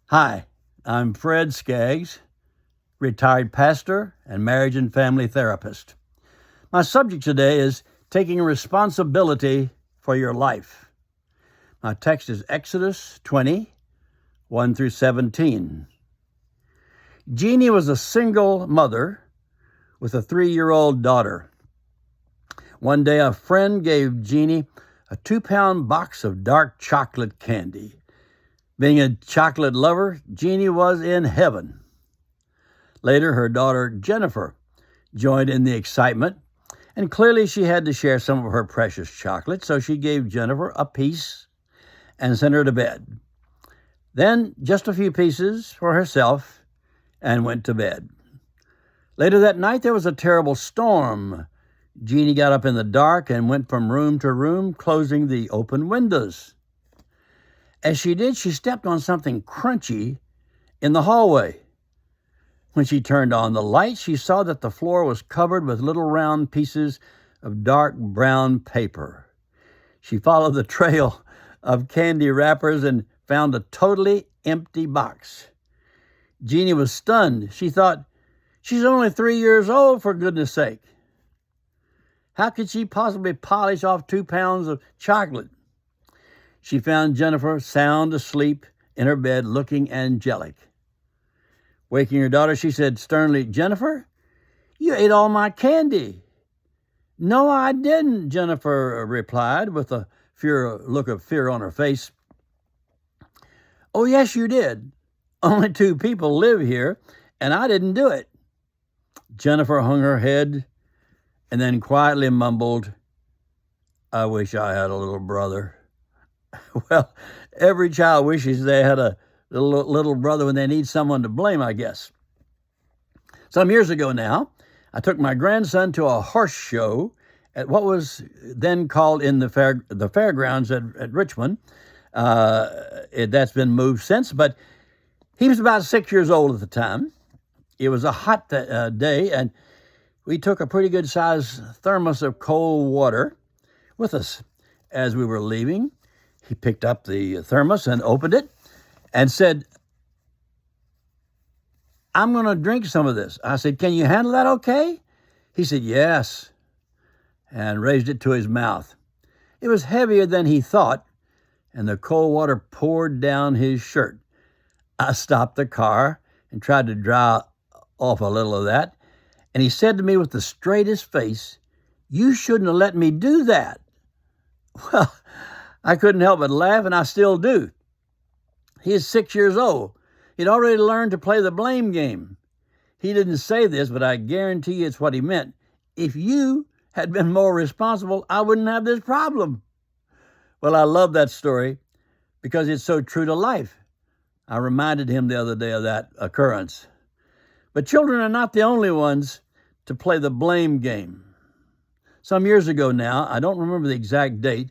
Hi, I'm Fred Skaggs, retired pastor and marriage and family therapist. My subject today is taking responsibility for your life. My text is Exodus 20, 1 through 17. Jeannie was a single mother with a 3-year-old daughter. One day, a friend gave Jeannie a 2-pound box of dark chocolate candy. Being a chocolate lover, Jeannie was in heaven. Later, her daughter Jennifer joined in the excitement, and clearly she had to share some of her precious chocolate, so she gave Jennifer a piece and sent her to bed. Then just a few pieces for herself and went to bed. Later that night, there was a terrible storm. Jeannie got up in the dark and went from room to room, closing the open windows. As she did, she stepped on something crunchy in the hallway. When she turned on the light, she saw that the floor was covered with little round pieces of dark brown paper. She followed the trail of candy wrappers and found a totally empty box. Jeannie was stunned. She thought, she's only 3 years old, for goodness sake. How could she possibly polish off 2 pounds of chocolate? She found Jennifer sound asleep in her bed, looking angelic. Waking her daughter, she said sternly, "Jennifer, you ate all my candy." "No, I didn't," Jennifer replied with a look of fear on her face. "Oh, yes, you did. Only 2 people live here, and I didn't do it." Jennifer hung her head and then quietly mumbled, "I wish I had a little brother." Well, every child wishes they had a little brother when they need someone to blame, I guess. Some years ago now, I took my grandson to a horse show at what was then called in the fairgrounds at Richmond. That's been moved since, but he was about 6 years old at the time. It was a hot day, and we took a pretty good-sized thermos of cold water with us. As we were leaving, he picked up the thermos and opened it and said, "I'm going to drink some of this." I said, "Can you handle that okay?" He said, "Yes," and raised it to his mouth. It was heavier than he thought, and the cold water poured down his shirt. I stopped the car and tried to dry off a little of that, and he said to me with the straightest face, "You shouldn't have let me do that." Well, I couldn't help but laugh, and I still do. He is 6 years old. He'd already learned to play the blame game. He didn't say this, but I guarantee you it's what he meant. If you had been more responsible, I wouldn't have this problem. Well, I love that story because it's so true to life. I reminded him the other day of that occurrence. But children are not the only ones to play the blame game. Some years ago now, I don't remember the exact date,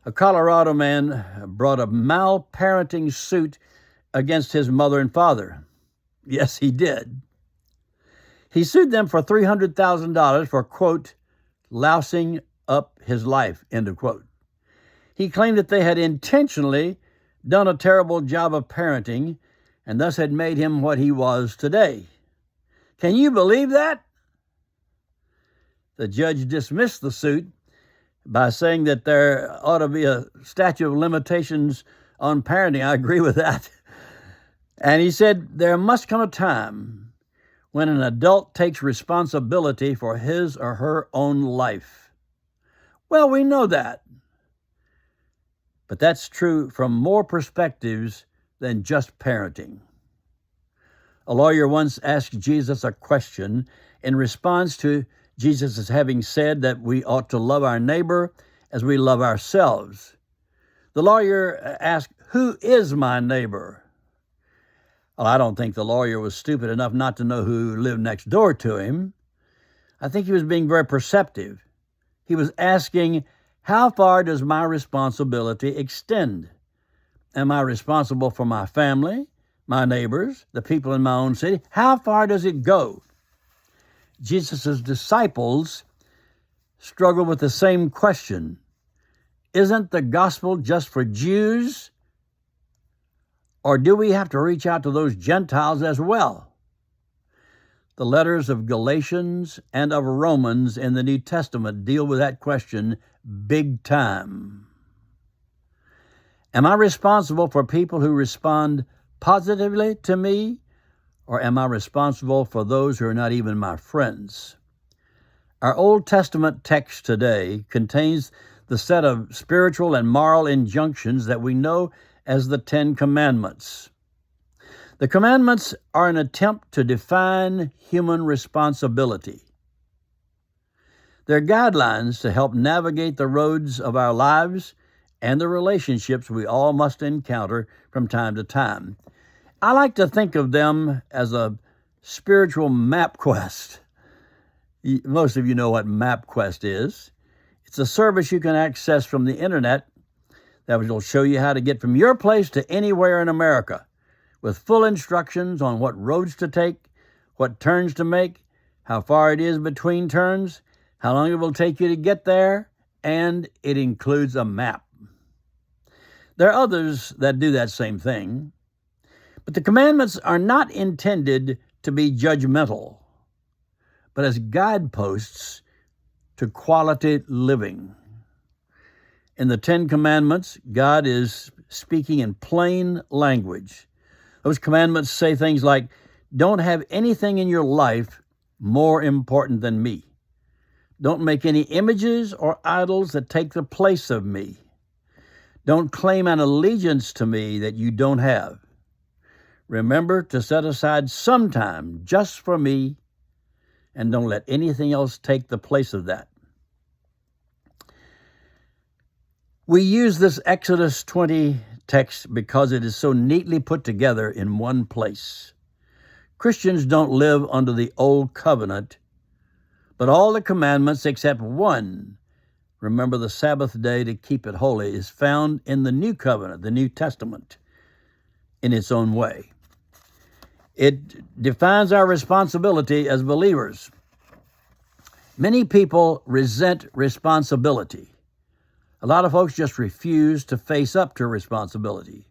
a Colorado man brought a malparenting suit against his mother and father. Yes, he did. He sued them for $300,000 for, quote, lousing up his life, end of quote. He claimed that they had intentionally done a terrible job of parenting and thus had made him what he was today. Can you believe that? The judge dismissed the suit by saying that there ought to be a statute of limitations on parenting. I agree with that. And he said there must come a time when an adult takes responsibility for his or her own life. Well, we know that. But that's true from more perspectives than just parenting. A lawyer once asked Jesus a question in response to Jesus having said that we ought to love our neighbor as we love ourselves. The lawyer asked, "Who is my neighbor?" Well, I don't think the lawyer was stupid enough not to know who lived next door to him. I think he was being very perceptive. He was asking, how far does my responsibility extend? Am I responsible for my family, my neighbors, the people in my own city? How far does it go? Jesus' disciples struggle with the same question. Isn't the gospel just for Jews? Or do we have to reach out to those Gentiles as well? The letters of Galatians and of Romans in the New Testament deal with that question big time. Am I responsible for people who respond positively to me, or am I responsible for those who are not even my friends? Our Old Testament text today contains the set of spiritual and moral injunctions that we know as the Ten Commandments. The commandments are an attempt to define human responsibility. They're guidelines to help navigate the roads of our lives and the relationships we all must encounter from time to time. I like to think of them as a spiritual MapQuest. Most of you know what MapQuest is. It's a service you can access from the internet that will show you how to get from your place to anywhere in America, with full instructions on what roads to take, what turns to make, how far it is between turns, how long it will take you to get there, and it includes a map. There are others that do that same thing, but the commandments are not intended to be judgmental, but as guideposts to quality living. In the Ten Commandments, God is speaking in plain language. Those commandments say things like, don't have anything in your life more important than me. Don't make any images or idols that take the place of me. Don't claim an allegiance to me that you don't have. Remember to set aside some time just for me, and don't let anything else take the place of that. We use this Exodus 20 text because it is so neatly put together in one place. Christians don't live under the old covenant, but all the commandments except one, remember the Sabbath day to keep it holy, is found in the new covenant, the New Testament, in its own way. It defines our responsibility as believers. Many people resent responsibility. A lot of folks just refuse to face up to responsibility.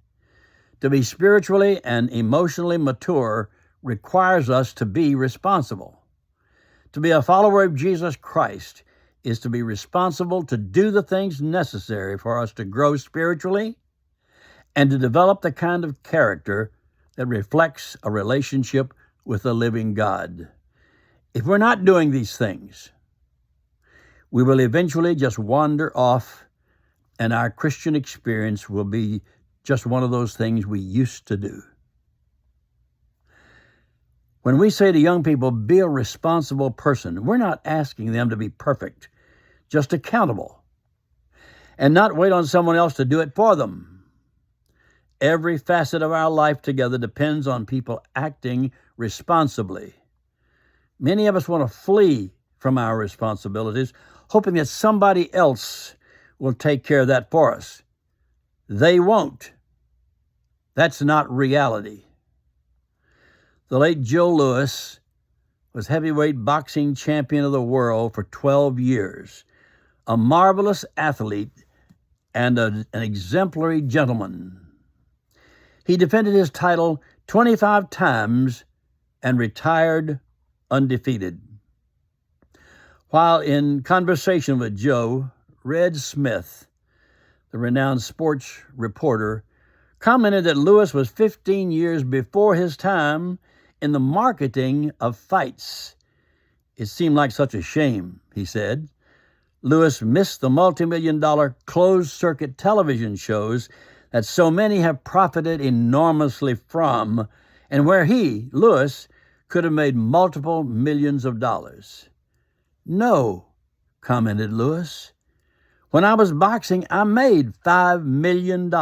To be spiritually and emotionally mature requires us to be responsible. To be a follower of Jesus Christ is to be responsible to do the things necessary for us to grow spiritually and to develop the kind of character that reflects a relationship with the living God. If we're not doing these things, we will eventually just wander off, and our Christian experience will be just one of those things we used to do. When we say to young people, be a responsible person, we're not asking them to be perfect, just accountable, and not wait on someone else to do it for them. Every facet of our life together depends on people acting responsibly. Many of us want to flee from our responsibilities, hoping that somebody else will take care of that for us. They won't. That's not reality. The late Joe Louis was heavyweight boxing champion of the world for 12 years, a marvelous athlete and an exemplary gentleman. He defended his title 25 times and retired undefeated. While in conversation with Joe, Red Smith, the renowned sports reporter, commented that Louis was 15 years before his time in the marketing of fights. It seemed like such a shame, he said. Louis missed the multi-million-dollar closed-circuit television shows that so many have profited enormously from, and where he, Louis, could have made multiple millions of dollars. No, commented Louis. When I was boxing, I made $5 million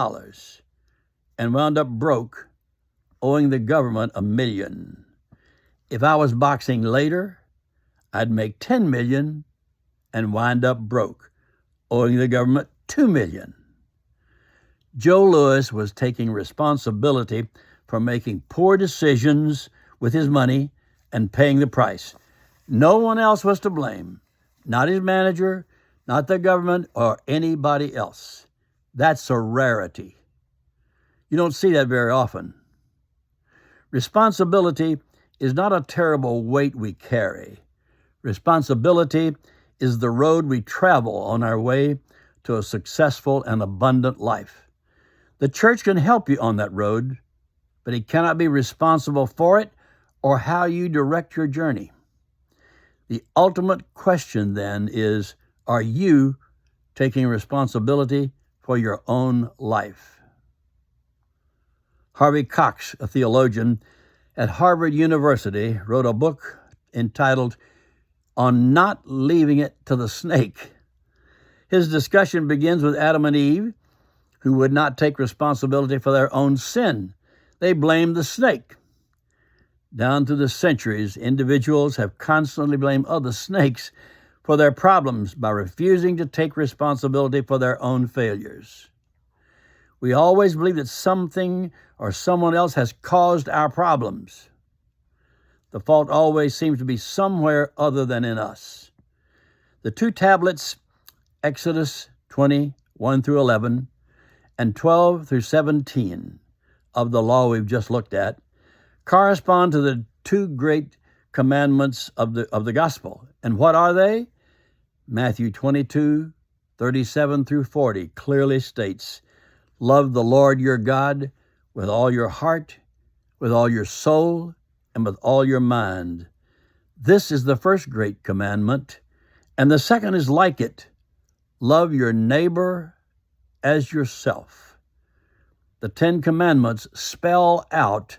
and wound up broke, owing the government $1 million. If I was boxing later, I'd make $10 million and wind up broke, owing the government $2 million. Joe Louis was taking responsibility for making poor decisions with his money and paying the price. No one else was to blame, not his manager, not the government, or anybody else. That's a rarity. You don't see that very often. Responsibility is not a terrible weight we carry. Responsibility is the road we travel on our way to a successful and abundant life. The church can help you on that road, but it cannot be responsible for it or how you direct your journey. The ultimate question then is, are you taking responsibility for your own life? Harvey Cox, a theologian at Harvard University, wrote a book entitled On Not Leaving It to the Snake. His discussion begins with Adam and Eve, who would not take responsibility for their own sin. They blamed the snake. Down through the centuries, individuals have constantly blamed other snakes for their problems by refusing to take responsibility for their own failures. We always believe that something or someone else has caused our problems. The fault always seems to be somewhere other than in us. The two tablets, Exodus 20:1 through 11, and 12 through 17 of the law we've just looked at, correspond to the two great commandments of the gospel. And what are they? Matthew 22:37 through 40 clearly states, love the Lord your God with all your heart, with all your soul, and with all your mind. This is the first great commandment, and the second is like it. Love your neighbor as yourself. The 10 Commandments spell out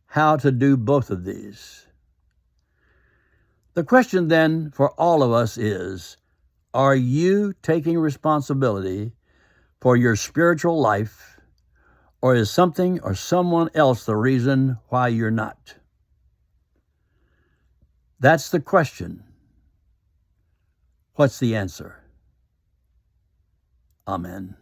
how to do both of these. The question then for all of us is, are you taking responsibility for your spiritual life, or is something or someone else the reason why you're not? That's the question. What's the answer? Amen.